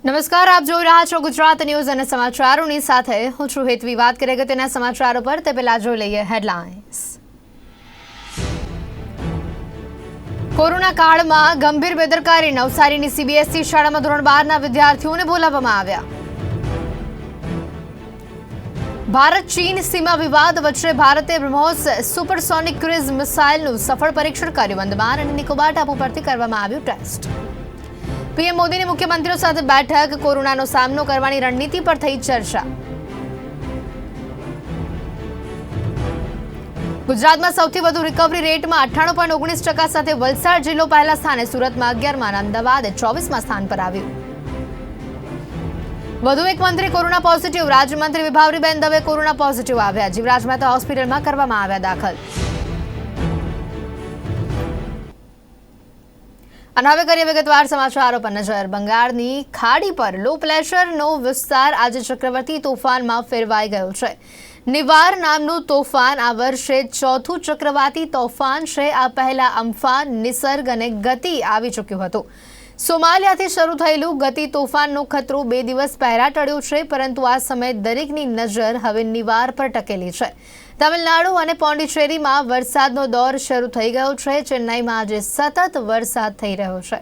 નમસ્કાર, આપ જોઈ રહ્યા છો ગુજરાત ન્યૂઝ અને સમાચારોની સાથે હું છું હેતવી। વાત કરીએ અગત્યના સમાચારો પર તે પહેલા જોઈ લઈએ હેડલાઇન્સ। કોરોના કાળમાં ગંભીર બેદરકારી, નવસારીની સીબીએસઈ શાળામાં ધોરણ 12ના વિદ્યાર્થીઓને બોલાવવામાં આવ્યા। ભારત ચીન સીમા વિવાદ વચ્ચે ભારતે બ્રહ્મોસ સુપરસોનિક ક્રુઝ મિસાઇલનું સફળ પરીક્ષણ કર્યું। અંદમાન અને નિકોબાર ટાપુ પરથી કરવામાં આવ્યું ટેસ્ટ। પીએમ મોદીની મુખ્યમંત્રીઓ સાથે બેઠક, કોરોનાનો સામનો કરવાની રણનીતિ પર થઈ ચર્ચા। ગુજરાતમાં સૌથી વધુ રિકવરી રેટમાં 98.19% સાથે વલસાડ જિલ્લો પહેલા સ્થાને, સુરતમાં 11માં, અમદાવાદ 24માં સ્થાન પર આવ્યું। વધુ એક મંત્રી કોરોના પોઝિટિવ, રાજ્યમંત્રી વિભાવરીબેન દવે કોરોના પોઝિટિવ આવ્યા। જીવરાજ મહેતા હોસ્પિટલમાં કરવામાં આવ્યા દાખલ। અને હવે કરીએ વિગતવાર સમાચારો પર નજર। બંગાળની ખાડી પર લો પ્રેશરનો વિસ્તાર આજે ચક્રવાતી તોફાનમાં ફેરવાઈ ગયો છે। નિવાર નામનું તોફાન આ વર્ષે ચોથું ચક્રવાતી તોફાન છે। આ પહેલા અમ્ફાન, નિસર્ગ અને ગતિ આવી ચૂક્યું હતું। સોમાલિયાથી શરૂ થયેલું ગતિ તોફાનનો ખતરો 2 દિવસ પહેલા ટળ્યો છે, પરંતુ આ સમયે દરેકની નજર હવે નિવાર પર ટકેલી છે। તમિલનાડુ અને પોંડિચેરીમાં વરસાદનો દોર શરૂ થઈ ગયો છે। ચેન્નાઈમાં આજે સતત વરસાદ થઈ રહ્યો છે।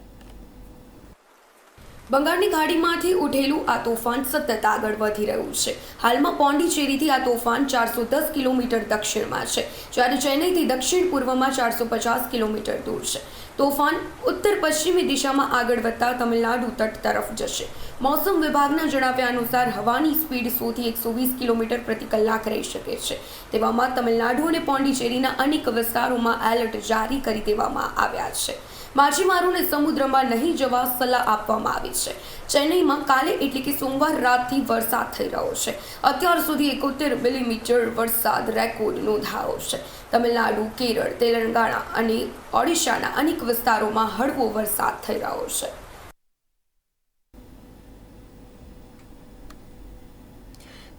બંગાળની ખાડીમાંથી ઉઠેલું આ તોફાન સતત આગળ વધી રહ્યું છે। હાલમાં પોંડિચેરીથી આ તોફાન 410 કિલોમીટર દક્ષિણમાં છે, જ્યારે ચેન્નઈથી દક્ષિણ પૂર્વમાં 450 કિલોમીટર દૂર છે। તોફાન ઉત્તર પશ્ચિમી દિશામાં આગળ વધતા તમિલનાડુ તટ તરફ જશે। મોસમ વિભાગના જણાવ્યા અનુસાર હવાની સ્પીડ 100 થી 120 કિલોમીટર પ્રતિ કલાક રહી શકે છે। તેવામાં તમિલનાડુ અને પોંડિચેરીના અનેક વિસ્તારોમાં એલર્ટ જારી કરી દેવામાં આવ્યા છે। માછીમારોને સમુદ્રમાં નહીં જવા સલાહ આપવામાં આવી છે। ચેન્નઈમાં કાલે એટલે કે સોમવાર રાતથી વરસાદ થઈ રહ્યો છે। અત્યાર સુધી 71 મિલીમીટર વરસાદ રેકોર્ડ નોંધાયો છે। તમિલનાડુ, કેરળ, તેલંગાણા અને ઓડિશાના અનેક વિસ્તારોમાં હળવો વરસાદ થઈ રહ્યો છે।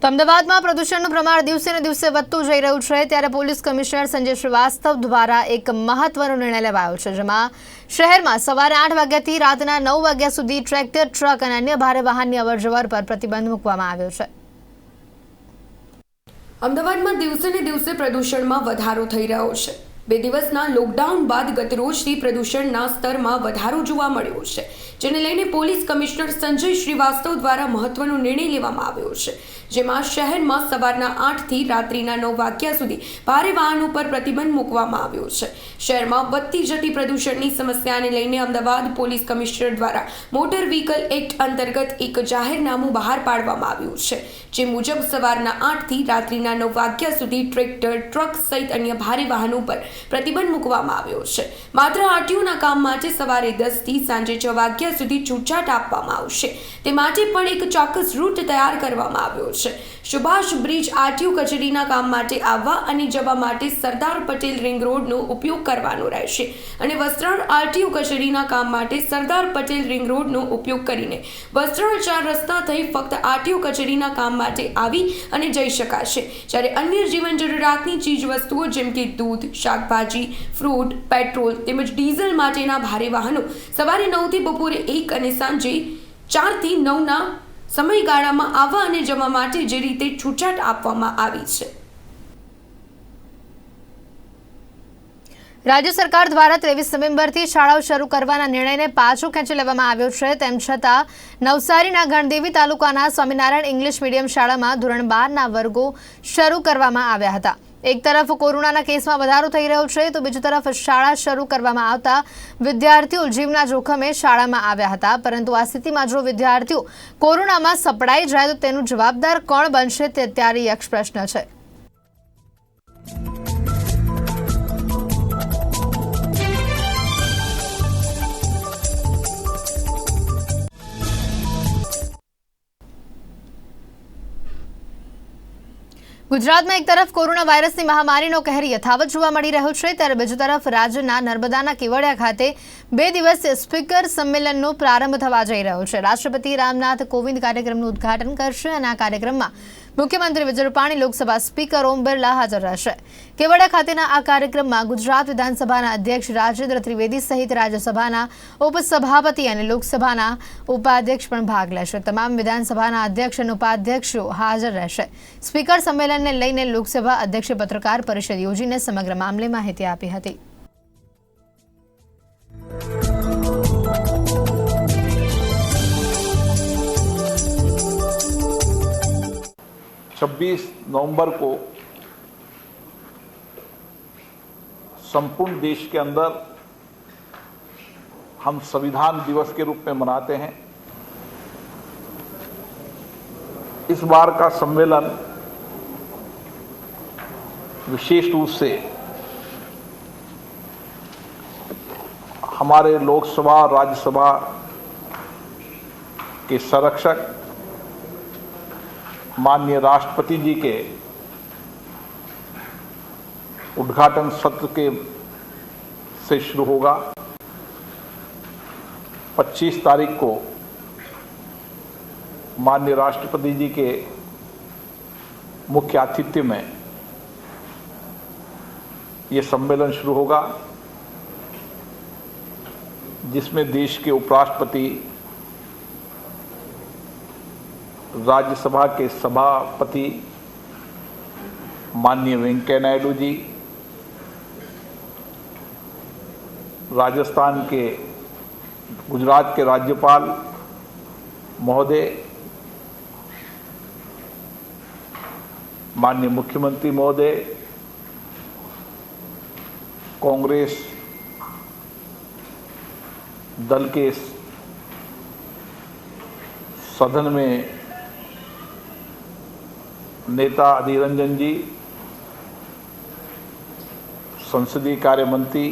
તો અમદાવાદમાં પ્રદૂષણનું પ્રમાણ દિવસે ને દિવસે વધતું જઈ રહ્યું છે, ત્યારે પોલીસ કમિશનર સંજય શ્રીવાસ્તવ દ્વારા એક મહત્વનો નિર્ણય લેવાયો છે, જેમાં શહેરમાં સવારે 8 વાગ્યાથી રાતના 9 વાગ્યા સુધી ટ્રેક્ટર, ટ્રક અને અન્ય ભારે વાહનની અવરજવર પર પ્રતિબંધ મૂકવામાં આવ્યો છે। અમદાવાદમાં દિવસે ને દિવસે પ્રદૂષણમાં વધારો થઈ રહ્યો છે। 2 દિવસના લોકડાઉન બાદ ગતરોજથી પ્રદૂષણના સ્તરમાં વધારો જોવા મળ્યો છે, જેને લઈને પોલીસ કમિશનર સંજય શ્રીવાસ્તવ દ્વારા મહત્વનો નિર્ણય લેવામાં આવ્યો છે, જેમાં શહેરમાં સવારના 8 થી રાત્રિના 9 વાગ્યા સુધી ભારે વાહનો પર પ્રતિબંધ મૂકવામાં આવ્યો છે। શહેરમાં વધતી જતી પ્રદૂષણની સમસ્યાને લઈને અમદાવાદ પોલીસ કમિશનર દ્વારા મોટર વ્હીકલ એક્ટ અંતર્ગત એક જાહેરનામું બહાર પાડવામાં આવ્યું છે, જે મુજબ સવારના 8 થી રાત્રિના 9 વાગ્યા સુધી ટ્રેક્ટર, ટ્રક સહિત અન્ય ભારે વાહનો પર પ્રતિબંધ મૂકવામાં આવ્યો છે। માત્ર આરટીઓના કામ માટે સવારે 10 થી સાંજે 6 વાગ્યા સુધી છૂટછાટ આપવામાં આવશે। તે માટે પણ એક ચોક્કસ રૂટ તૈયાર કરવામાં આવ્યો છે। સુભાષ બ્રિજ આરટીઓ કચેરીના કામ માટે આવવા અને જવા માટે સરદાર પટેલ રિંગ રોડનો ઉપયોગ કરવાનો રહેશે, અને વસ્ત્રાલ આરટીઓ કચેરીના કામ માટે સરદાર પટેલ રિંગ રોડનો ઉપયોગ કરીને વસ્ત્રાલ 4 રસ્તા થઈ ફક્ત આરટીઓ કચેરીના કામ માટે આવી અને જઈ શકાશે। જ્યારે અન્ય જીવન જરૂરિયાતની ચીજ વસ્તુઓ જેમ કે દૂધ, શાકભાજી, ફ્રૂટ, પેટ્રોલ તેમજ ડીઝલ માટેના ભારે વાહનો સવારે 9 થી બપોરે 1 અને સાંજે 4 થી 9ના સમયગાળામાં આવવા અને જવા માટે જે રીતે છૂટછાટ આપવામાં આવી છે। રાજ્ય સરકાર દ્વારા 23 નવેમ્બરથી શાળાઓ શરૂ કરવાના નિર્ણયને પાછો ખેંચી લેવામાં આવ્યો છે। તેમ છતાં નવસારીના ગણદેવી તાલુકાના સ્વામિનારાયણ ઇંગ્લિશ મીડિયમ શાળામાં ધોરણ 12ના વર્ગો શરૂ કરવામાં આવ્યા હતા। એક તરફ કોરોનાના કેસમાં વધારો થઈ રહ્યો છે, તો બીજી તરફ શાળા શરૂ કરવામાં આવતા વિદ્યાર્થીઓ જીવના જોખમે શાળામાં આવ્યા હતા। પરંતુ આ સ્થિતિમાં જો વિદ્યાર્થીઓ કોરોનામાં સપડાઈ જાય તો તેનું જવાબદાર કોણ બનશે, તે અત્યારે યક્ષ પ્રશ્ન છે। ગુજરાતમાં એક તરફ કોરોના વાયરસની મહામારીનો કહેર યથાવત જોવા મળી રહ્યો છે, ત્યારે બીજી તરફ રાજ્યના નર્મદાના કેવડિયા ખાતે 2 દિવસીય સ્પીકર સંમેલનનો પ્રારંભ થવા જઈ રહ્યો છે। રાષ્ટ્રપતિ રામનાથ કોવિંદ કાર્યક્રમનું ઉદ્ઘાટન કરશે અને આ કાર્યક્રમમાં મુખ્યમંત્રી વિજય રૂપાણી, લોકસભા સ્પીકર ઓમ બિરલા હાજર રહેશે. કેવડિયા ખાતેના આ કાર્યક્રમમાં ગુજરાત વિધાનસભાના અધ્યક્ષ રાજેન્દ્ર ત્રિવેદી સહિત રાજ્યસભાના ઉપસભાપતિ અને લોકસભાના ઉપાધ્યક્ષ પણ ભાગ લેશે. તમામ વિધાનસભાના અધ્યક્ષ અને ઉપાધ્યક્ષો હાજર રહેશે. સ્પીકર સંમેલનને લઈને લોકસભા અધ્યક્ષે પત્રકાર પરિષદ યોજીને સમગ્ર મામલે માહિતી આપી હતી. 26 नवंबर को संपूर्ण देश के अंदर हम संविधान दिवस के रूप में मनाते हैं। इस बार का सम्मेलन विशेष रूप से हमारे लोकसभा और राज्यसभा के संरक्षक माननीय राष्ट्रपति जी के उद्घाटन सत्र के से शुरू होगा। 25 तारीख को माननीय राष्ट्रपति जी के मुख्य आतिथ्य में ये सम्मेलन शुरू होगा, जिसमें देश के उपराष्ट्रपति, राज्यसभा के सभापति माननीय वेंकैया नायडू जी, राजस्थान के गुजरात के राज्यपाल महोदय, माननीय मुख्यमंत्री महोदय, कांग्रेस दल के सदन में नेता अधीर रंजन जी, संसदीय कार्य मंत्री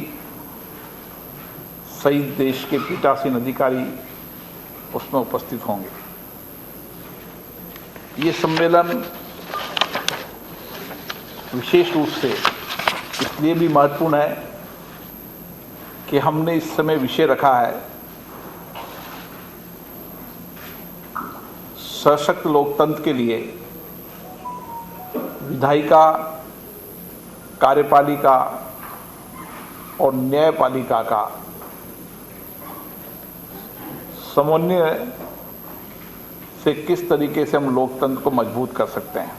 सहित देश के पीठासीन अधिकारी उसमें उपस्थित होंगे। ये सम्मेलन विशेष रूप से इसलिए भी महत्वपूर्ण है कि हमने इस समय विषय रखा है सशक्त लोकतंत्र के लिए विधायिका, कार्यपालिका और न्यायपालिका का समन्वय से किस तरीके से हम लोकतंत्र को मजबूत कर सकते हैं।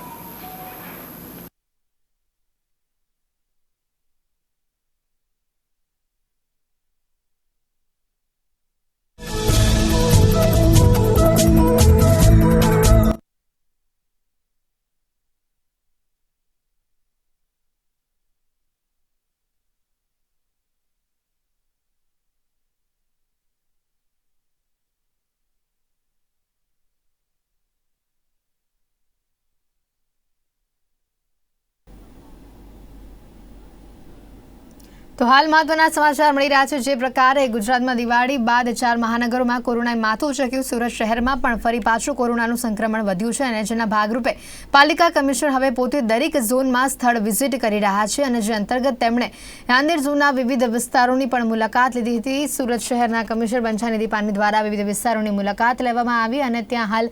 તો હાલ મહત્વના સમાચાર મળી રહ્યા છે. જે પ્રકારે ગુજરાતમાં દિવાળી બાદ 4 મહાનગરોમાં કોરોનાએ માથું ઉચક્યું, સુરત શહેરમાં પણ ફરી પાછું કોરોનાનું સંક્રમણ વધ્યું છે અને જેના ભાગરૂપે પાલિકા કમિશનર હવે પોતે દરેક ઝોનમાં સ્થળ વિઝિટ કરી રહ્યા છે અને જે અંતર્ગત તેમણે નાંદેડ ઝોનના વિવિધ વિસ્તારોની પણ મુલાકાત લીધી હતી. સુરત શહેરના કમિશનર બંછાનિધિ પાની દ્વારા વિવિધ વિસ્તારોની મુલાકાત લેવામાં આવી અને ત્યાં હાલ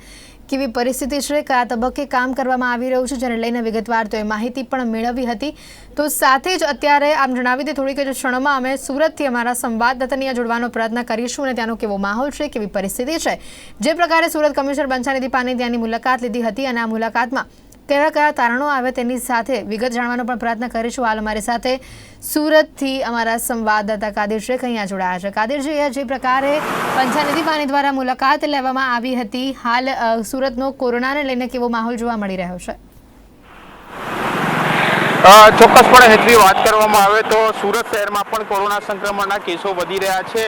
કેવી પરિસ્થિતિ છે, કયા તબક્કે કામ કરવામાં આવી રહ્યું છે, જેને લઈને વિગતવાર તો એ માહિતી પણ મેળવી હતી. તો સાથે જ અત્યારે આમ જણાવી દે થોડીક જ ક્ષણોમાં અમે સુરતથી અમારા સંવાદદાતાને જોડવાનો પ્રયત્ન કરીશું અને ત્યાંનો કેવો માહોલ છે, કેવી પરિસ્થિતિ છે. જે પ્રકારે સુરત કમિશનર બંછાનિધિ પાની ત્યાંની મુલાકાત લીધી હતી અને આ મુલાકાતમાં કયા કયા તારણો આવે તેની સાથે વિગત જાણવાનો પણ પ્રયત્ન કરીશું. હાલ અમારી સાથે સુરતથી અમારા સંવાદદાતા કાદિર શેખ અહીંયા જોડાયા છે. કાદિરજી, જે પ્રકારે બંછાનિધિ પાની દ્વારા મુલાકાત લેવામાં આવી હતી, હાલ સુરતનો કોરોનાને લઈને કેવો માહોલ જોવા મળી રહ્યો છે? ચોક્કસપણે હેતવી વાત કરવામાં આવે તો સુરત શહેરમાં પણ કોરોના સંક્રમણના કેસો વધી રહ્યા છે.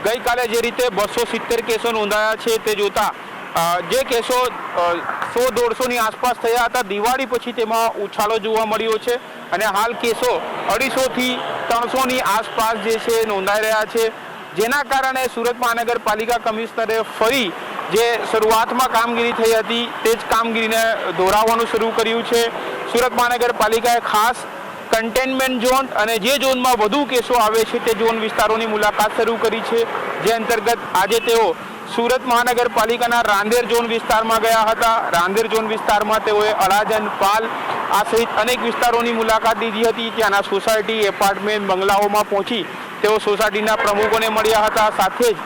ગઈકાલે જે રીતે 270 કેસો નોંધાયા છે તે જોતા જે કેસો 100-150ની આસપાસ થયા હતા, દિવાળી પછી તેમાં ઉછાળો જોવા મળ્યો છે અને હાલ કેસો 250થી 300ની આસપાસ જે છે નોંધાઈ રહ્યા છે. જેના કારણે સુરત મહાનગરપાલિકા કમિશનરે ફરી જે શરૂઆતમાં કામગીરી થઈ હતી તે જ કામગીરીને દોહરાવવાનું શરૂ કર્યું છે. સુરત મહાનગરપાલિકાએ ખાસ કન્ટેનમેન્ટ ઝોન અને જે ઝોનમાં વધુ કેસો આવે છે તે ઝોન વિસ્તારોની મુલાકાત શરૂ કરી છે, જે અંતર્ગત આજે તેઓ સુરત મહાનગરપાલિકાના રાંદેર ઝોન વિસ્તારમાં ગયા હતા. રાંદેર ઝોન વિસ્તારમાં તેઓએ અડાજણ, પાલ આ સહિત અનેક વિસ્તારોની મુલાકાત લીધી હતી. ત્યાંના સોસાયટી, એપાર્ટમેન્ટ, બંગલાઓમાં પહોંચી તેઓ સોસાયટીના પ્રમુખોને મળ્યા હતા. સાથે જ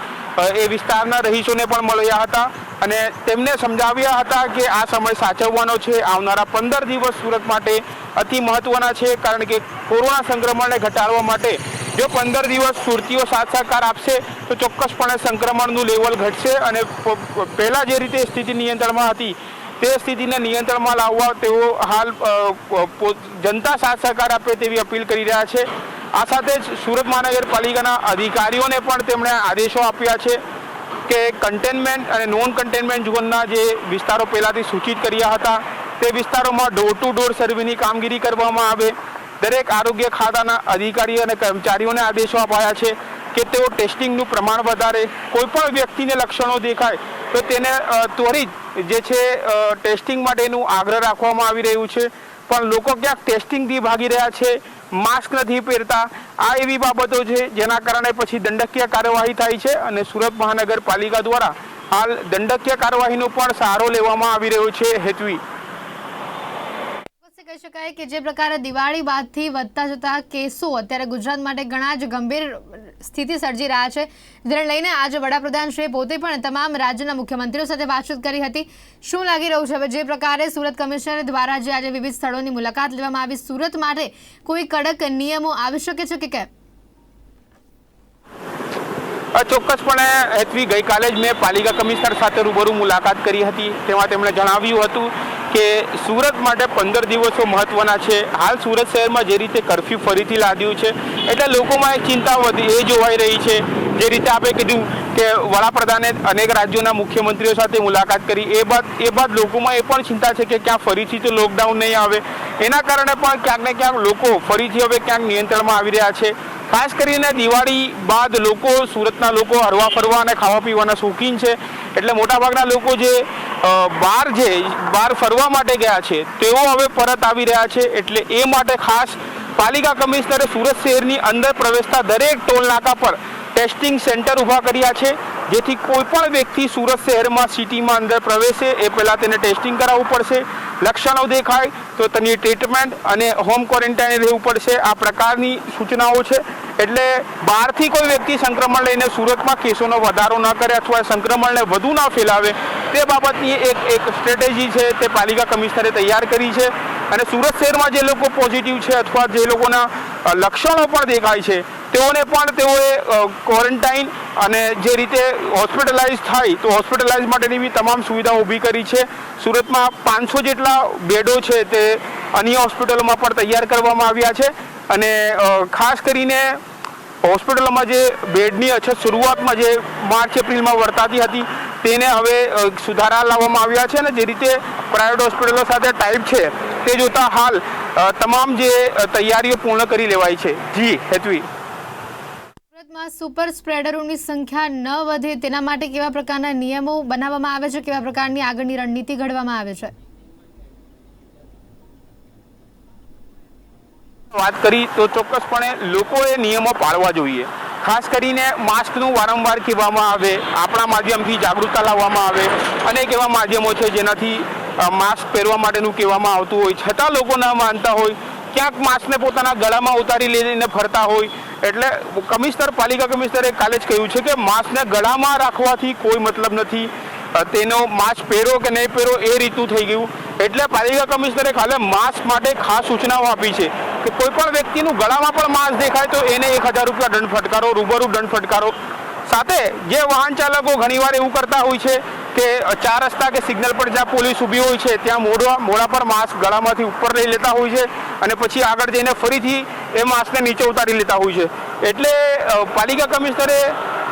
એ વિસ્તારના રહીશોને પણ મળ્યા હતા અને તેમને સમજાવ્યા હતા કે આ સમય સાચવવાનો છે. આવનારા 15 દિવસ સુરત માટે અતિ મહત્વના છે, કારણ કે કોરોના સંક્રમણને ઘટાડવા માટે જો 15 દિવસ સુરતીઓ સાથ સહકાર આપશે તો ચોક્કસપણે સંક્રમણનું લેવલ ઘટશે અને પહેલાં જે રીતે સ્થિતિ નિયંત્રણમાં હતી તે સ્થિતિને નિયંત્રણમાં લાવવા તેઓ હાલ જનતા સાથ સહકાર આપે તેવી અપીલ કરી રહ્યા છે. આ સાથે જ સુરત મહાનગરપાલિકાના અધિકારીઓને પણ તેમણે આદેશો આપ્યા છે કે કન્ટેનમેન્ટ અને નોન કન્ટેનમેન્ટ ઝોનના જે વિસ્તારો પહેલાંથી સૂચિત કર્યા હતા તે વિસ્તારોમાં ડોર ટુ ડોર સર્વેની કામગીરી કરવામાં આવે. દરેક આરોગ્ય ખાતાના અધિકારીઓ અને કર્મચારીઓને આદેશો અપાયા છે કે તેઓ ટેસ્ટિંગનું પ્રમાણ વધારે. કોઈપણ વ્યક્તિને લક્ષણો દેખાય તો તેને ત્વરિત જે છે ટેસ્ટિંગ માટેનું આગ્રહ રાખવામાં આવી રહ્યું છે. પણ લોકો ક્યાંક ટેસ્ટિંગથી ભાગી રહ્યા છે, માસ્ક નથી પહેરતા. આ એવી બાબતો છે જેના કારણે પછી દંડકીય કાર્યવાહી થાય છે અને સુરત મહાનગરપાલિકા દ્વારા હાલ દંડકીય કાર્યવાહીનો પણ સહારો લેવામાં આવી રહ્યો છે. હેતવી, કહી શકાય કે જે પ્રકારે દિવાળી બાદથી વધતા જતા કેસો અત્યારે ગુજરાત માટે ઘણા જ ગંભીર સ્થિતિ સર્જી રહ્યા છે, જેને લઈને આજે વડાપ્રધાન શ્રી પોતે પણ તમામ રાજ્યના મુખ્યમંત્રીઓ સાથે વાતચીત કરી હતી. શું લાગી રહ્યું છે હવે જે પ્રકારે સુરત કમિશનર દ્વારા જે આજે વિવિધ સ્થળોની મુલાકાત લેવામાં આવી, સુરત માટે કોઈ કડક નિયમો આવી શકે છે કે કેમ? ચોક્કસપણે હેતવી, ગઈકાલે જ મેં પાલિકા કમિશનર સાથે રૂબરૂ મુલાકાત કરી હતી. તેમાં તેમણે જણાવ્યું હતું કે સુરત માટે 15 દિવસો મહત્વના છે. હાલ સુરત શહેરમાં જે રીતે કર્ફ્યુ ફરીથી લાદ્યું છે એટલે લોકોમાં એક ચિંતા વધી એ જોવાઈ રહી છે. જે રીતે આપણે કીધું કે વડાપ્રધાને અનેક રાજ્યોના મુખ્યમંત્રીઓ સાથે મુલાકાત કરી, એ બાદ લોકોમાં એ પણ ચિંતા છે કે ક્યાં ફરીથી તો લોકડાઉન નહીં આવે. એના કારણે પણ ક્યાંક ને ક્યાંક લોકો ફરીથી હવે ક્યાંક નિયંત્રણમાં આવી રહ્યા છે. ખાસ કરીને દિવાળી બાદ સુરતના લોકો હરવા ફરવા અને ખાવા પીવાના શોખીન છે, એટલે મોટાભાગના લોકો જે બહાર ફરવા માટે ગયા છે તેઓ હવે પરત આવી રહ્યા છે. એટલે એ માટે ખાસ પાલિકા કમિશનરે સુરત શહેરની અંદર પ્રવેશતા દરેક ટોલ નાકા પર ટેસ્ટિંગ સેન્ટર ઊભા કર્યા છે, જેથી કોઈ પણ વ્યક્તિ સુરત શહેરમાં સિટીમાં અંદર પ્રવેશે એ પહેલાં તેને ટેસ્ટિંગ કરાવવું પડશે. લક્ષણો દેખાય તો તેની ટ્રીટમેન્ટ અને હોમ ક્વોરન્ટાઇન રહેવું પડશે. આ પ્રકારની સૂચનાઓ છે. એટલે બહારથી કોઈ વ્યક્તિ સંક્રમણ લઈને સુરતમાં કેસોનો વધારો ન કરે અથવા સંક્રમણને વધુ ન ફેલાવે તે બાબતની એક સ્ટ્રેટેજી છે તે પાલિકા કમિશનરે તૈયાર કરી છે. અને સુરત શહેરમાં જે લોકો પોઝિટિવ છે અથવા જે લોકોના લક્ષણો પણ દેખાય છે તેઓને પણ તેઓએ ક્વોરન્ટાઇન અને જે રીતે હોસ્પિટલાઇઝ થાય તો હોસ્પિટલાઇઝ માટેની બી તમામ સુવિધાઓ ઊભી કરી છે. સુરતમાં 500 જેટલા બેડો છે તે અન્ય હોસ્પિટલોમાં પણ તૈયાર કરવામાં આવ્યા છે અને ખાસ કરીને હોસ્પિટલોમાં જે બેડની અછત શરૂઆતમાં જે માર્ચ એપ્રિલમાં વર્તાતી હતી તેને હવે સુધારા લાવવામાં આવ્યા છે અને જે રીતે પ્રાઇવેટ હોસ્પિટલો સાથે ટાઈપ છે તે જોતા હાલ તમામ જે તૈયારીઓ પૂર્ણ કરી લેવાઈ છે. જી હેતવી, સુરતમાં સુપર સ્પ્રેડરોની સંખ્યા ન વધે તેના માટે કેવા પ્રકારના નિયમો બનાવવામાં આવે છે, કેવા પ્રકારની આગળની રણનીતિ ઘડવામાં આવે છે? વાત કરી તો ચોક્કસપણે લોકોએ નિયમો પાળવા જોઈએ. ખાસ કરીને માસ્કનું વારંવાર કહેવામાં આવે, આપણા માધ્યમથી જાગૃતતા લાવવામાં આવે. અનેક એવા માધ્યમો છે જેનાથી માસ્ક પહેરવા માટેનું કહેવામાં આવતું હોય, છતાં લોકો ન માનતા હોય, ક્યાંક માસ્કને પોતાના ગળામાં ઉતારી લઈને ફરતા હોય. એટલે પાલિકા કમિશનરે કાલે જ કહ્યું છે કે માસ્કને ગળામાં રાખવાથી કોઈ મતલબ નથી, તેનો માસ્ક પહેરો કે નહીં પહેરો એ રીતનું થઈ ગયું. એટલે પાલિકા કમિશનરે ખાલી માસ્ક માટે ખાસ સૂચનાઓ આપી છે કે કોઈ પણ વ્યક્તિનું ગળામાં પણ માસ્ક દેખાય તો એને 1000 રૂપિયા દંડ ફટકારો, રૂબરૂ દંડ ફટકારો. સાથે જે વાહન ચાલકો ઘણીવાર એવું કરતા હોય છે કે 4 રસ્તા કે સિગ્નલ પર જ્યાં પોલીસ ઊભી હોય છે ત્યાં મોઢા પર માસ્ક ગળામાંથી ઉપર લઈ લેતા હોય છે અને પછી આગળ જઈને ફરીથી એ માસ્કને નીચે ઉતારી લેતા હોય છે. એટલે પાલિકા કમિશનરે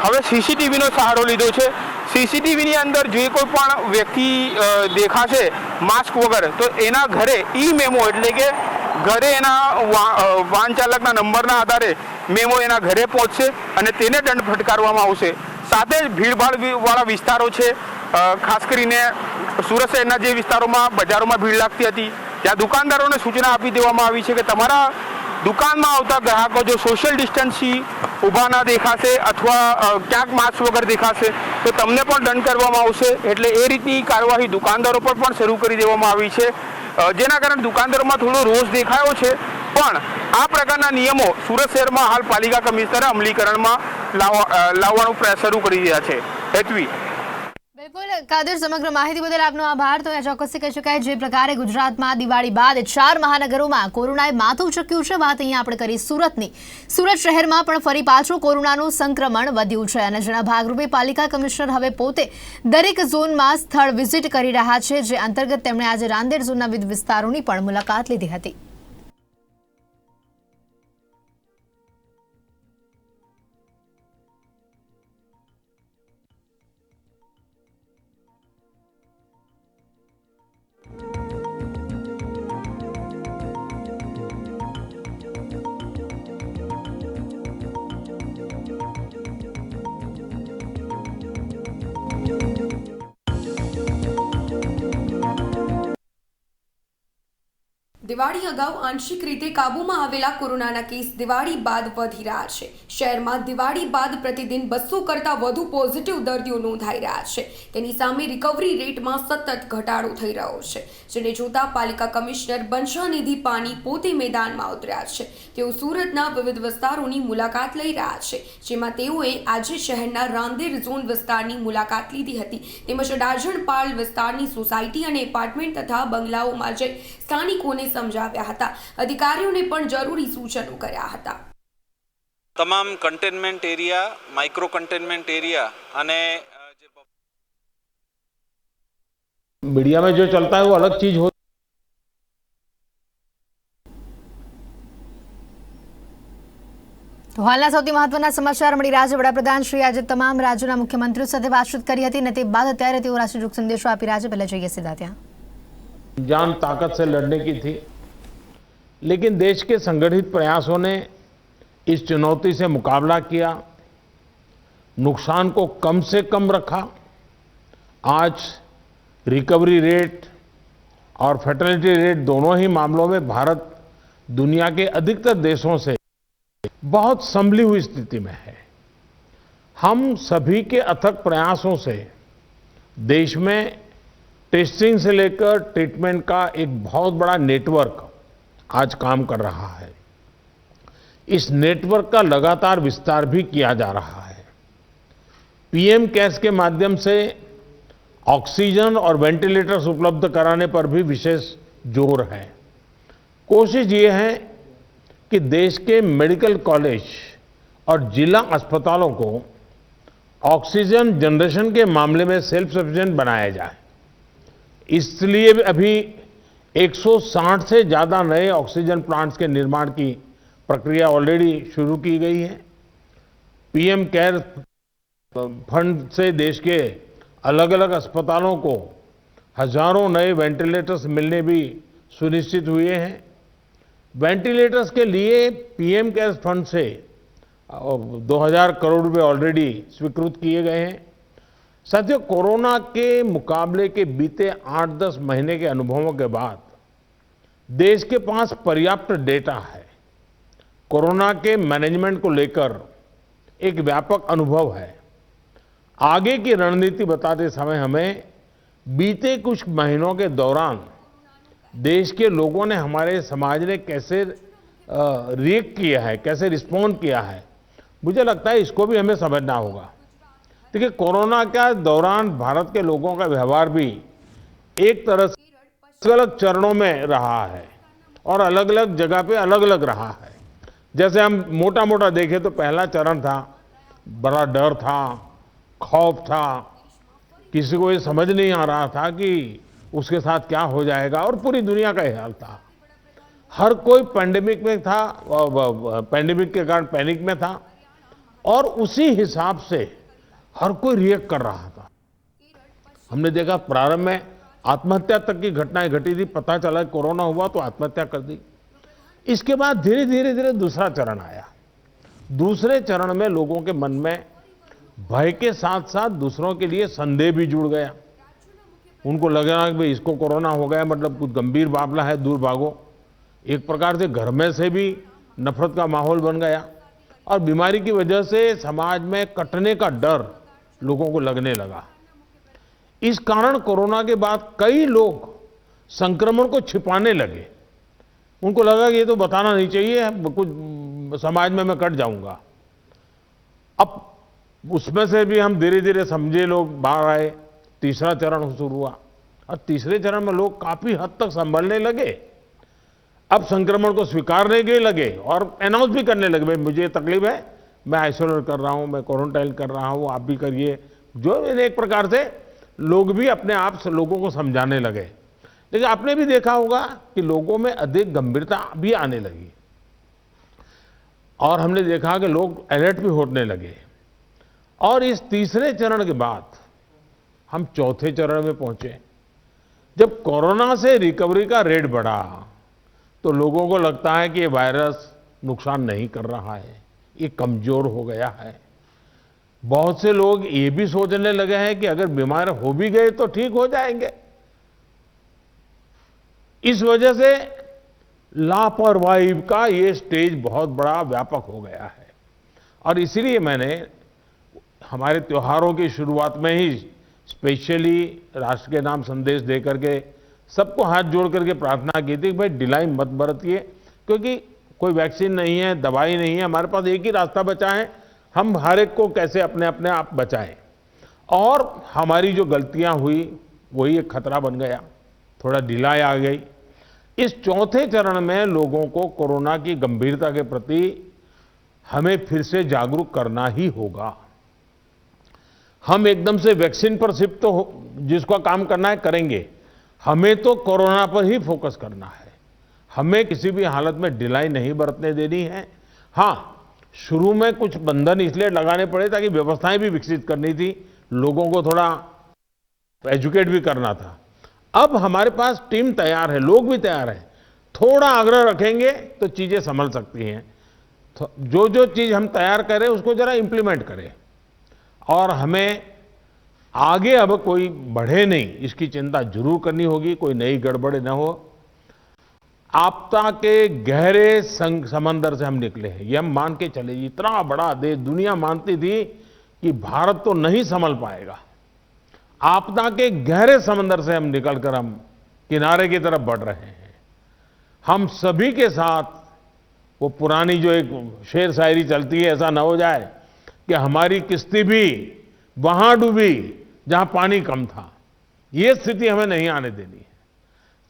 હવે સીસીટીવીનો સહારો લીધો છે. સીસીટીવીની અંદર જે કોઈ પણ વ્યક્તિ દેખાશે માસ્ક વગર તો એના ઘરે મેમો એટલે કે ઘરે એના વાહન ચાલકના નંબરના આધારે મેમો એના ઘરે પહોંચશે અને તેને દંડ ફટકારવામાં આવશે. સાથે જ ભીડભાડવાળા વિસ્તારો છે, ખાસ કરીને સુરત શહેરના જે વિસ્તારોમાં બજારોમાં ભીડ લાગતી હતી ત્યાં દુકાનદારોને સૂચના આપી દેવામાં આવી છે કે તમારા દુકાનમાં આવતા ગ્રાહકો જો સોશિયલ ડિસ્ટન્સથી ઊભા ના દેખાશે અથવા ક્યાંક માસ્ક વગર દેખાશે તો તમને પણ દંડ કરવામાં આવશે. એટલે એ રીતની કાર્યવાહી દુકાનદારો પર પણ શરૂ કરી દેવામાં આવી છે, જેના કારણે દુકાનદારોમાં થોડો રોષ દેખાયો છે. પણ આ પ્રકારના નિયમો સુરત શહેરમાં હાલ પાલિકા કમિશનરે અમલીકરણમાં લાવવાનો પ્રયાસ શરૂ કરી રહ્યા છે. હેતવી. બિલકુલ કાદર, સમગ્ર માહિતી બદલ આપનો આભાર. તો અહીંયા ચોક્કસથી કહી શકાય જે પ્રકારે ગુજરાતમાં દિવાળી બાદ 4 મહાનગરોમાં કોરોનાએ માથું ચક્યું છે, વાત અહીંયા આપણે કરી સુરતની. સુરત શહેરમાં પણ ફરી પાછું કોરોનાનું સંક્રમણ વધ્યું છે અને જેના ભાગરૂપે પાલિકા કમિશનર હવે પોતે દરેક ઝોનમાં સ્થળ વિઝિટ કરી રહ્યા છે, જે અંતર્ગત તેમણે આજે રાંદેર ઝોનના વિવિધ વિસ્તારોની પણ મુલાકાત લીધી હતી. દિવાળી અગાઉ આંશિક રીતે કાબૂમાં આવેલા કોરોનાના કેસ દિવાળી બાદ વધી રહ્યા છે. શહેરમાં દિવાળી બાદ પ્રતિદિન 200 કરતાં વધુ પોઝિટિવ દર્દીઓ નોંધાઈ રહ્યા છે. તેની સામે રિકવરી રેટમાં સતત ઘટાડો થઈ રહ્યો છે, જેને જોતા પાલિકા કમિશનર બંછાનિધિ પાની પોતે મેદાનમાં ઉતર્યા છે. તેઓ સુરતના વિવિધ વિસ્તારોની મુલાકાત લઈ રહ્યા છે, જેમાં તેઓએ આજે શહેરના રાંદેર ઝોન વિસ્તારની મુલાકાત લીધી હતી, તેમજ ડાજણપાળ વિસ્તારની સોસાયટી અને એપાર્ટમેન્ટ તથા બંગલાઓમાં જઈ સ્થાનિકોને સમજાવ્યા હતા. અધિકારીઓને પણ જરૂરી સૂચનો કર્યા હતા. તમામ containment area, micro containment area અને मीडिया में जो चलता है वो अलग चीज हो. તો હાલના સૌથી મહત્વના સમાચાર મળી રહ્યા છે. વડાપ્રધાન શ્રી આજે તમામ રાજ્યોના મુખ્યમંત્રીઓ સાથે વાતચીત કરી હતી અને તે બાદ અત્યારે તેઓ રાષ્ટ્રીય સંદેશો આપી રહ્યા છે. પહેલા જોઈએ સીધા ત્યાં. जान ताकत से लड़ने की थी, लेकिन देश के संगठित प्रयासों ने इस चुनौती से मुकाबला किया, नुकसान को कम से कम रखा. आज रिकवरी रेट और फर्टिलिटी रेट दोनों ही मामलों में भारत दुनिया के अधिकतर देशों से बहुत संभली हुई स्थिति में है. हम सभी के अथक प्रयासों से देश में टेस्टिंग से लेकर ट्रीटमेंट का एक बहुत बड़ा नेटवर्क आज काम कर रहा है. इस नेटवर्क का लगातार विस्तार भी किया जा रहा है. पीएम केयर्स के माध्यम से ऑक्सीजन और वेंटिलेटर्स उपलब्ध कराने पर भी विशेष जोर है. कोशिश ये है कि देश के मेडिकल कॉलेज और जिला अस्पतालों को ऑक्सीजन जनरेशन के मामले में सेल्फ सफिशिएंट बनाया जाए. इसलिए अभी 160 से ज़्यादा नए ऑक्सीजन प्लांट्स के निर्माण की प्रक्रिया ऑलरेडी शुरू की गई है. पीएम केयर फंड से देश के अलग अलग अस्पतालों को हजारों नए वेंटिलेटर्स मिलने भी सुनिश्चित हुए हैं. वेंटिलेटर्स के लिए पीएम केयर फंड से 2000 करोड़ रुपए ऑलरेडी स्वीकृत किए गए हैं. साथियों, कोरोना के मुकाबले के बीते 8-10 महीने के अनुभवों के बाद देश के पास पर्याप्त डेटा है. कोरोना के मैनेजमेंट को लेकर एक व्यापक अनुभव है. आगे की रणनीति बताते समय हमें बीते कुछ महीनों के दौरान देश के लोगों ने, हमारे समाज ने कैसे रिएक्ट किया है, कैसे रिस्पॉन्ड किया है, मुझे लगता है इसको भी हमें समझना होगा. देखिए, कोरोना के दौरान भारत के लोगों का व्यवहार भी एक तरह से अलग अलग चरणों में रहा है और अलग अलग जगह पे अलग अलग रहा है. जैसे हम मोटा मोटा देखें तो पहला चरण था, बड़ा डर था, खौफ था, किसी को ये समझ नहीं आ रहा था कि उसके साथ क्या हो जाएगा, और पूरी दुनिया का ये हाल था. हर कोई पैंडेमिक में था, पैंडेमिक के कारण पैनिक में था, और उसी हिसाब से हर कोई रिएक्ट कर रहा था. हमने देखा प्रारंभ में आत्महत्या तक की घटनाएं घटी थी. पता चला कोरोना हुआ तो आत्महत्या कर दी. इसके बाद धीरे धीरे धीरे दूसरा चरण आया. दूसरे चरण में लोगों के मन में भय के साथ साथ दूसरों के लिए संदेह भी जुड़ गया. उनको लगा कि भाई इसको कोरोना हो गया मतलब कुछ गंभीर मामला है, दूर भागो. एक प्रकार से घर में से भी नफरत का माहौल बन गया और बीमारी की वजह से समाज में कटने का डर लोगों को लगने लगा। इस कारण कोरोना के बाद कई लोग संक्रमण को छिपाने लगे। उनको लगा कि ये तो बताना नहीं चाहिए, कुछ समाज में मैं कट जाऊंगा। अब उसमें से भी हम धीरे धीरे समझे लोग बाहर आए, तीसरा चरण शुरू हुआ और तीसरे चरण में लोग काफी हद तक संभलने लगे। अब संक्रमण को स्वीकारने के लगे और अनाउंस भी करने लगे, भाई मुझे तकलीफ है, मैं आइसोलेट कर रहा हूं, मैं क्वारंटाइन कर रहा हूं, आप भी करिए। जो एक प्रकार से लोग भी अपने आप से लोगों को समझाने लगे। लेकिन आपने भी देखा होगा कि लोगों में अधिक गंभीरता भी आने लगी और हमने देखा कि लोग अलर्ट भी होने लगे। और इस तीसरे चरण के बाद हम चौथे चरण में पहुंचे। जब कोरोना से रिकवरी का रेट बढ़ा तो लोगों को लगता है कि ये वायरस नुकसान नहीं कर रहा है, ये कमजोर हो गया है। बहुत से लोग ये भी सोचने लगे हैं कि अगर बीमार हो भी गए तो ठीक हो जाएंगे। इस वजह से लापरवाही का ये स्टेज बहुत बड़ा व्यापक हो गया है और इसीलिए मैंने हमारे त्योहारों की शुरुआत में ही स्पेशली राष्ट्र के नाम संदेश दे करके सबको हाथ जोड़ करके प्रार्थना की थी कि भाई ढिलाई मत बरतिए, क्योंकि कोई वैक्सीन नहीं है, दवाई नहीं है, हमारे पास एक ही रास्ता बचा है, हम हर एक को कैसे अपने आप बचाएं। और हमारी जो गलतियां हुई वही एक खतरा बन गया, थोड़ा ढिलाई आ गई। इस चौथे चरण में लोगों को कोरोना की गंभीरता के प्रति हमें फिर से जागरूक करना ही होगा। हम एकदम से वैक्सीन पर शिफ्ट तो जिसका काम करना है करेंगे, हमें तो कोरोना पर ही फोकस करना है। हमें किसी भी हालत में ढिलाई नहीं बरतने देनी है। हाँ, शुरू में कुछ बंधन इसलिए लगाने पड़े ताकि व्यवस्थाएं भी विकसित करनी थी, लोगों को थोड़ा एजुकेट भी करना था। अब हमारे पास टीम तैयार है, लोग भी तैयार हैं। थोड़ा आग्रह रखेंगे तो चीजें संभल सकती हैं। तो जो चीज हम तैयार करें उसको जरा इंप्लीमेंट करें और हमें आगे अब कोई बढ़े नहीं इसकी चिंता जरूर करनी होगी, कोई नई गड़बड़ न हो। आपदा के गहरे समंदर से हम निकले हैं, ये हम मान के चले। इतना बड़ा देश, दुनिया मानती थी कि भारत तो नहीं संभल पाएगा। आपदा के गहरे समंदर से हम निकलकर हम किनारे की तरफ बढ़ रहे हैं। हम सभी के साथ वो पुरानी जो एक शेर शायरी चलती है, ऐसा ना हो जाए कि हमारी किश्ती भी वहां डूबी जहां पानी कम था। ये स्थिति हमें नहीं आने देनी है।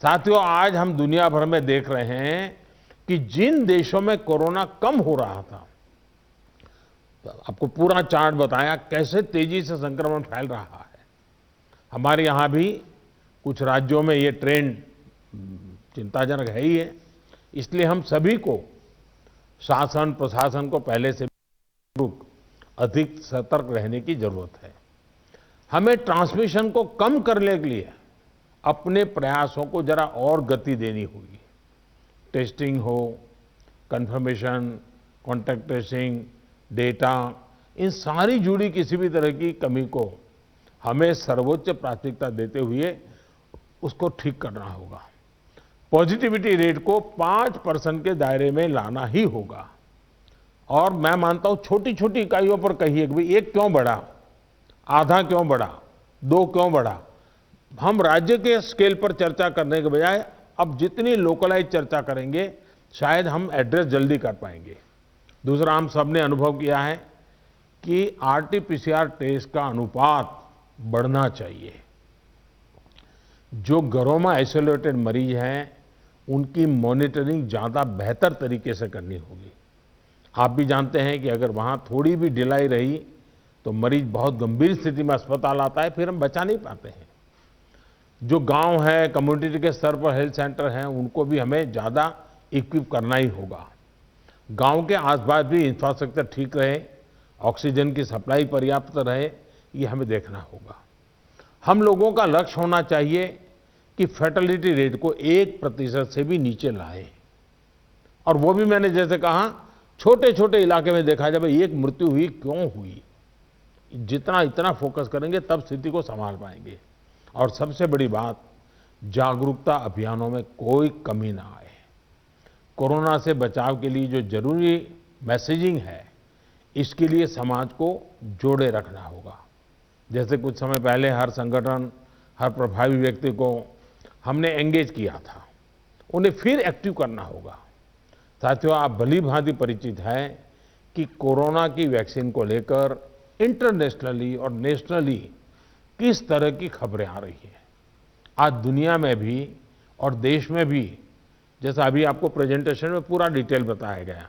साथियों, आज हम दुनिया भर में देख रहे हैं कि जिन देशों में कोरोना कम हो रहा था, तो आपको पूरा चार्ट बताया कैसे तेजी से संक्रमण फैल रहा है। हमारे यहां भी कुछ राज्यों में ये ट्रेंड चिंताजनक है ही है। इसलिए हम सभी को, शासन प्रशासन को पहले से अधिक सतर्क रहने की जरूरत है। हमें ट्रांसमिशन को कम करने के लिए अपने प्रयासों को जरा और गति देनी होगी। टेस्टिंग हो, कंफर्मेशन, कॉन्टैक्ट ट्रेसिंग, डेटा, इन सारी जुड़ी किसी भी तरह की कमी को हमें सर्वोच्च प्राथमिकता देते हुए उसको ठीक करना होगा। पॉजिटिविटी रेट को 5% के दायरे में लाना ही होगा। और मैं मानता हूं छोटी छोटी इकाइयों पर कहिए कि भाई 1 क्यों बढ़ा, आधा क्यों बढ़ा, 2 क्यों बढ़ा। हम राज्य के स्केल पर चर्चा करने के बजाय अब जितनी लोकलाइज चर्चा करेंगे शायद हम एड्रेस जल्दी कर पाएंगे। दूसरा, हम सबने अनुभव किया है कि आरटी-पीसीआर टेस्ट का अनुपात बढ़ना चाहिए। जो घरों में आइसोलेटेड मरीज हैं उनकी मॉनिटरिंग ज्यादा बेहतर तरीके से करनी होगी। आप भी जानते हैं कि अगर वहां थोड़ी भी ढिलाई रही तो मरीज बहुत गंभीर स्थिति में अस्पताल आता है, फिर हम बचा नहीं पाते हैं। जो गांव है, कम्युनिटी के स्तर पर हेल्थ सेंटर हैं, उनको भी हमें ज्यादा इक्विप करना ही होगा। गांव के आसपास भी इंफ्रास्ट्रक्चर ठीक रहे, ऑक्सीजन की सप्लाई पर्याप्त रहे, ये हमें देखना होगा। हम लोगों का लक्ष्य होना चाहिए कि फैटेलिटी रेट को 1% से भी नीचे लाएं। और वो भी मैंने जैसे कहा, छोटे छोटे इलाके में देखा जाए भाई 1 मृत्यु हुई क्यों हुई। जितना इतना फोकस करेंगे तब स्थिति को संभाल पाएंगे। और सबसे बड़ी बात, जागरूकता अभियानों में कोई कमी ना आए। कोरोना से बचाव के लिए जो जरूरी मैसेजिंग है, इसके लिए समाज को जोड़े रखना होगा। जैसे कुछ समय पहले हर संगठन, हर प्रभावी व्यक्ति को हमने एंगेज किया था, उन्हें फिर एक्टिव करना होगा। साथियों, आप भली भांति परिचित हैं कि कोरोना की वैक्सीन को लेकर इंटरनेशनली और नेशनली किस तरह की खबरें आ रही हैं। आज दुनिया में भी और देश में भी, जैसा अभी आपको प्रेजेंटेशन में पूरा डिटेल बताया गया,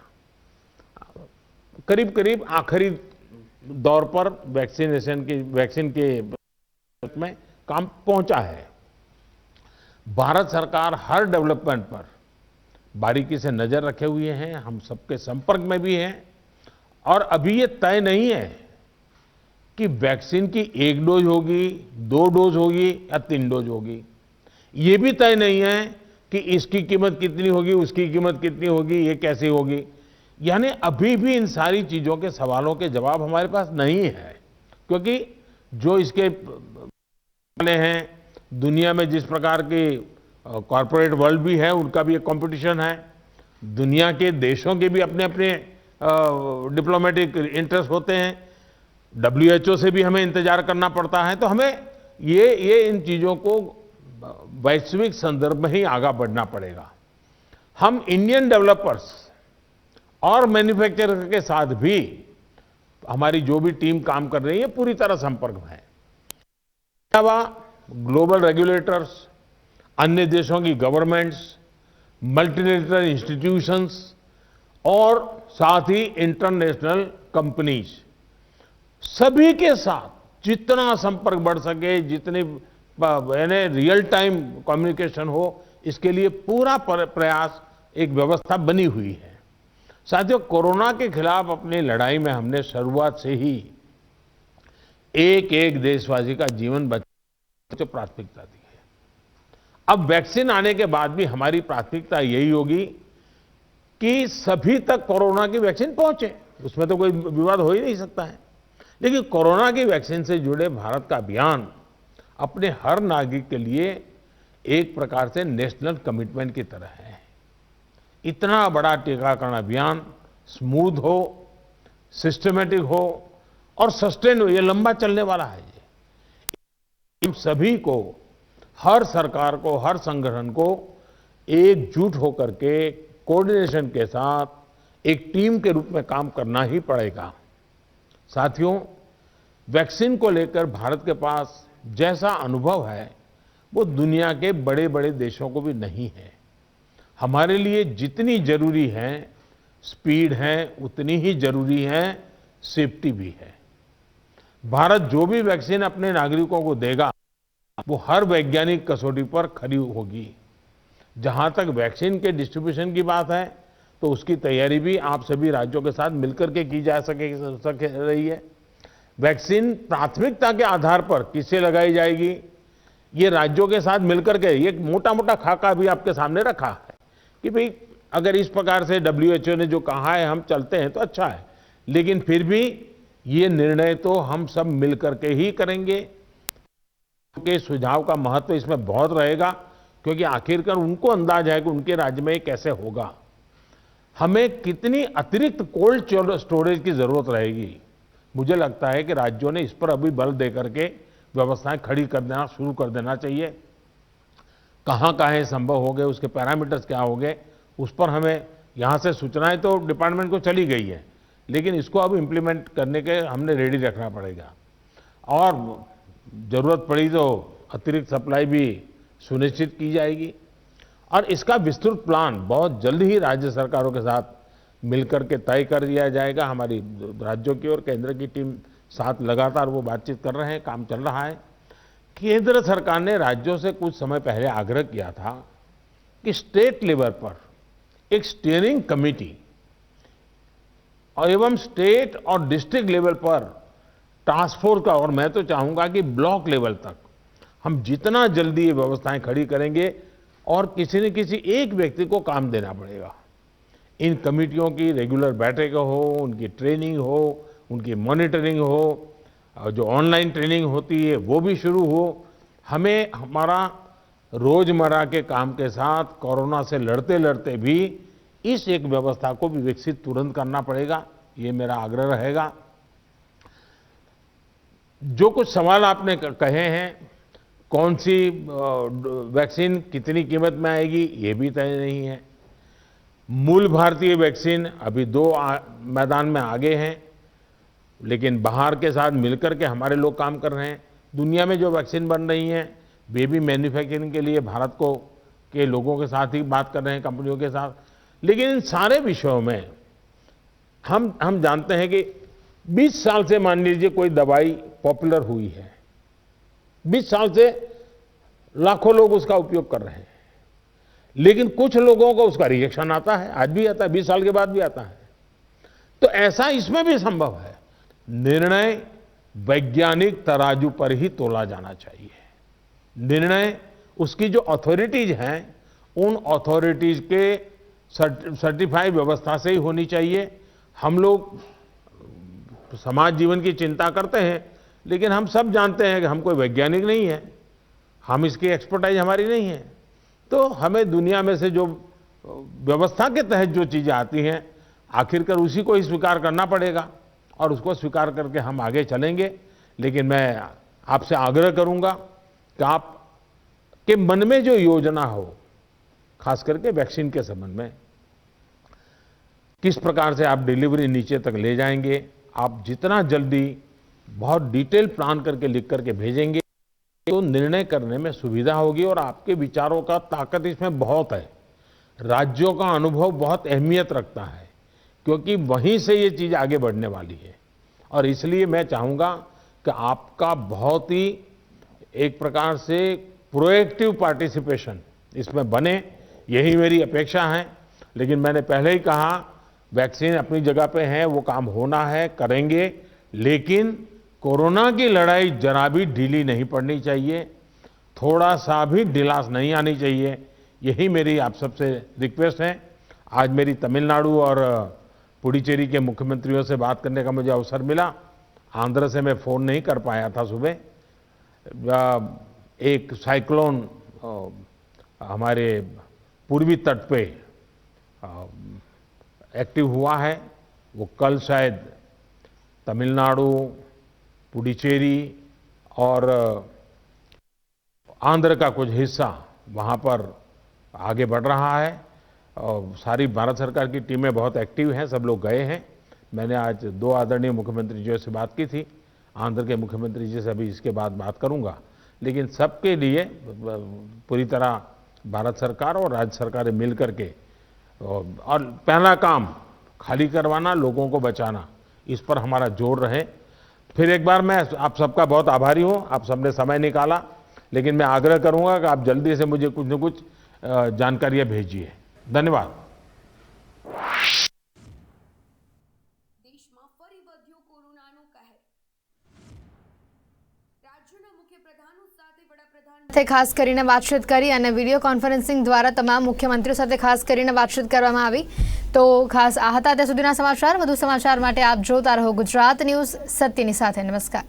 करीब करीब आखिरी दौर पर वैक्सीन के में काम पहुंचा है। भारत सरकार हर डेवलपमेंट पर बारीकी से नजर रखे हुए हैं, हम सबके संपर्क में भी हैं। और अभी ये तय नहीं है कि वैक्सीन की 1 डोज होगी, 2 डोज होगी या 3 डोज होगी। ये भी तय नहीं है कि इसकी कीमत कितनी होगी, उसकी कीमत कितनी होगी, ये कैसे होगी। यानी अभी भी इन सारी चीजों के सवालों के जवाब हमारे पास नहीं है, क्योंकि जो इसके वाले हैं, दुनिया में जिस प्रकार के कॉरपोरेट वर्ल्ड भी है, उनका भी एक कंपटीशन है। दुनिया के देशों के भी अपने अपने डिप्लोमेटिक इंटरेस्ट होते हैं। WHO से भी हमें इंतजार करना पड़ता है। तो हमें ये इन चीजों को वैश्विक संदर्भ में ही आगे बढ़ना पड़ेगा। हम इंडियन डेवलपर्स और मैन्युफैक्चरर के साथ भी हमारी जो भी टीम काम कर रही है, पूरी तरह संपर्क में है। अलावा ग्लोबल रेगुलेटर्स, अन्य देशों की गवर्नमेंट्स, मल्टीलेटरल इंस्टीट्यूशंस और साथ ही इंटरनेशनल कंपनीज, सभी के साथ जितना संपर्क बढ़ सके, जितनी रियल टाइम कम्युनिकेशन हो, इसके लिए पूरा प्रयास, एक व्यवस्था बनी हुई है। साथियों, कोरोना के खिलाफ अपनी लड़ाई में हमने शुरुआत से ही एक एक देशवासी का जीवन बचाने को प्राथमिकता दी है। अब वैक्सीन आने के बाद भी हमारी प्राथमिकता यही होगी कि सभी तक कोरोना की वैक्सीन पहुंचे। उसमें तो कोई विवाद हो ही नहीं सकता है। लेकिन कोरोना की वैक्सीन से जुड़े भारत का अभियान अपने हर नागरिक के लिए एक प्रकार से नेशनल कमिटमेंट की तरह है। इतना बड़ा टीकाकरण अभियान स्मूथ हो, सिस्टमेटिक हो और सस्टेन हो, ये लंबा चलने वाला है। हम सभी को, हर सरकार को, हर संगठन को एकजुट होकर के कोऑर्डिनेशन के साथ एक टीम के रूप में काम करना ही पड़ेगा। साथियों, वैक्सीन को लेकर भारत के पास जैसा अनुभव है, वो दुनिया के बड़े बड़े देशों को भी नहीं है। हमारे लिए जितनी जरूरी है स्पीड है, उतनी ही जरूरी है सेफ्टी भी है। भारत जो भी वैक्सीन अपने नागरिकों को देगा, वो हर वैज्ञानिक कसौटी पर खरी होगी। जहां तक वैक्सीन के डिस्ट्रीब्यूशन की बात है, तो उसकी तैयारी भी आप सभी राज्यों के साथ मिलकर के की जा सके रही है। वैक्सीन प्राथमिकता के आधार पर किसे लगाई जाएगी, ये राज्यों के साथ मिलकर के, ये मोटा मोटा खाका भी आपके सामने रखा है कि भाई अगर इस प्रकार से WHO ने जो कहा है हम चलते हैं तो अच्छा है। लेकिन फिर भी ये निर्णय तो हम सब मिलकर के ही करेंगे। उनके सुझाव का महत्व इसमें बहुत रहेगा, क्योंकि आखिरकार उनको अंदाज है कि उनके राज्य में कैसे होगा। हमें कितनी अतिरिक्त कोल्ड स्टोरेज की जरूरत रहेगी, मुझे लगता है कि राज्यों ने इस पर अभी बल देकर के व्यवस्थाएं खड़ी कर देना शुरू कर देना चाहिए। कहाँ कहाँ संभव हो गए, उसके पैरामीटर्स क्या हो गए, उस पर हमें यहाँ से सूचनाएं तो डिपार्टमेंट को चली गई है, लेकिन इसको अब इम्प्लीमेंट करने के हमने रेडी रखना पड़ेगा। और जरूरत पड़ी तो अतिरिक्त सप्लाई भी सुनिश्चित की जाएगी। और इसका विस्तृत प्लान बहुत जल्द ही राज्य सरकारों के साथ मिलकर के तय कर दिया जाएगा। हमारी राज्यों की और केंद्र की टीम साथ लगातार वो बातचीत कर रहे हैं, काम चल रहा है। केंद्र सरकार ने राज्यों से कुछ समय पहले आग्रह किया था कि स्टेट लेवल पर एक स्टीयरिंग कमेटी और एवं स्टेट और डिस्ट्रिक्ट लेवल पर टास्क फोर्स का, और मैं तो चाहूंगा कि ब्लॉक लेवल तक हम जितना जल्दी ये व्यवस्थाएं खड़ी करेंगे, और किसी न किसी एक व्यक्ति को काम देना पड़ेगा। इन कमेटियों की रेगुलर बैठकें हो, उनकी ट्रेनिंग हो, उनकी मॉनिटरिंग हो, और जो ऑनलाइन ट्रेनिंग होती है वो भी शुरू हो। हमें हमारा रोजमर्रा के काम के साथ कोरोना से लड़ते लड़ते भी इस एक व्यवस्था को भी विकसित तुरंत करना पड़ेगा, ये मेरा आग्रह रहेगा। जो कुछ सवाल आपने कहे हैं, कौन सी वैक्सीन कितनी कीमत में आएगी, ये भी तय नहीं है। मूल भारतीय वैक्सीन अभी 2 मैदान में आगे हैं, लेकिन बाहर के साथ मिलकर के हमारे लोग काम कर रहे हैं। दुनिया में जो वैक्सीन बन रही हैं वे भी मैन्युफैक्चरिंग के लिए भारत को के लोगों के साथ ही बात कर रहे हैं, कंपनियों के साथ। लेकिन इन सारे विषयों में हम जानते हैं कि 20 साल से मान लीजिए कोई दवाई पॉपुलर हुई है, 20 साल से लाखों लोग उसका उपयोग कर रहे हैं, लेकिन कुछ लोगों को उसका रिएक्शन आता है, आज भी आता है, 20 साल के बाद भी आता है। तो ऐसा इसमें भी संभव है। निर्णय वैज्ञानिक तराजू पर ही तोला जाना चाहिए। निर्णय उसकी जो अथॉरिटीज हैं, उन अथॉरिटीज के सर्टिफाइड व्यवस्था से ही होनी चाहिए। हम लोग समाज जीवन की चिंता करते हैं, लेकिन हम सब जानते हैं कि हम कोई वैज्ञानिक नहीं है, हम इसकी एक्सपर्टाइज हमारी नहीं है। तो हमें दुनिया में से जो व्यवस्था के तहत जो चीज़ें आती हैं, आखिरकार उसी को ही स्वीकार करना पड़ेगा और उसको स्वीकार करके हम आगे चलेंगे। लेकिन मैं आपसे आग्रह करूंगा कि आप के मन में जो योजना हो, खास करके वैक्सीन के संबंध में, किस प्रकार से आप डिलीवरी नीचे तक ले जाएंगे, आप जितना जल्दी बहुत डिटेल प्लान करके लिख करके भेजेंगे तो निर्णय करने में सुविधा होगी। और आपके विचारों का ताकत इसमें बहुत है। राज्यों का अनुभव बहुत अहमियत रखता है, क्योंकि वहीं से ये चीज़ आगे बढ़ने वाली है। और इसलिए मैं चाहूँगा कि आपका बहुत ही एक प्रकार से प्रोएक्टिव पार्टिसिपेशन इसमें बने, यही मेरी अपेक्षा है। लेकिन मैंने पहले ही कहा, वैक्सीन अपनी जगह पे है, वो काम होना है, करेंगे, लेकिन कोरोना की लड़ाई जरा भी ढीली नहीं पड़नी चाहिए, थोड़ा सा भी ढिलास नहीं आनी चाहिए। यही मेरी आप सबसे रिक्वेस्ट है। आज मेरी तमिलनाडु और पुडुचेरी के मुख्यमंत्रियों से बात करने का मुझे अवसर मिला। आंध्र से मैं फ़ोन नहीं कर पाया था सुबह। एक साइक्लोन हमारे पूर्वी तट पे एक्टिव हुआ है, वो कल शायद तमिलनाडु, पुडुचेरी और आंध्र का कुछ हिस्सा वहाँ पर आगे बढ़ रहा है। और सारी भारत सरकार की टीमें बहुत एक्टिव हैं, सब लोग गए हैं। मैंने आज 2 आदरणीय मुख्यमंत्री जी से बात की थी, आंध्र के मुख्यमंत्री जी से अभी इसके बाद बात करूंगा। लेकिन सबके लिए पूरी तरह भारत सरकार और राज्य सरकारें मिल करके, और पहला काम खाली करवाना, लोगों को बचाना, इस पर हमारा जोर रहे। फिर एक बार मैं आप सबका बहुत आभारी हूँ, आप सबने समय निकाला। लेकिन मैं आग्रह करूंगा कि आप जल्दी से मुझे कुछ न कुछ जानकारियां भेजिए। धन्यवाद। દેશમાં ફરી વધ્યો કોરોનાનો કહેર। રાજ્યના મુખ્ય પ્રધાનો સાથે વડાપ્રધાન ખાસ કરીને વાતચીત કરી અને વિડીયો કોન્ફરન્સિંગ દ્વારા તમામ મુખ્યમંત્રીઓ સાથે ખાસ કરીને વાતચીત કરવામાં આવી। તો ખાસ આ હતા ત્યાં સુધીના સમાચાર। વધુ સમાચાર માટે આપ જોતા રહો ગુજરાત ન્યૂઝ, સત્યની સાથે। નમસ્કાર।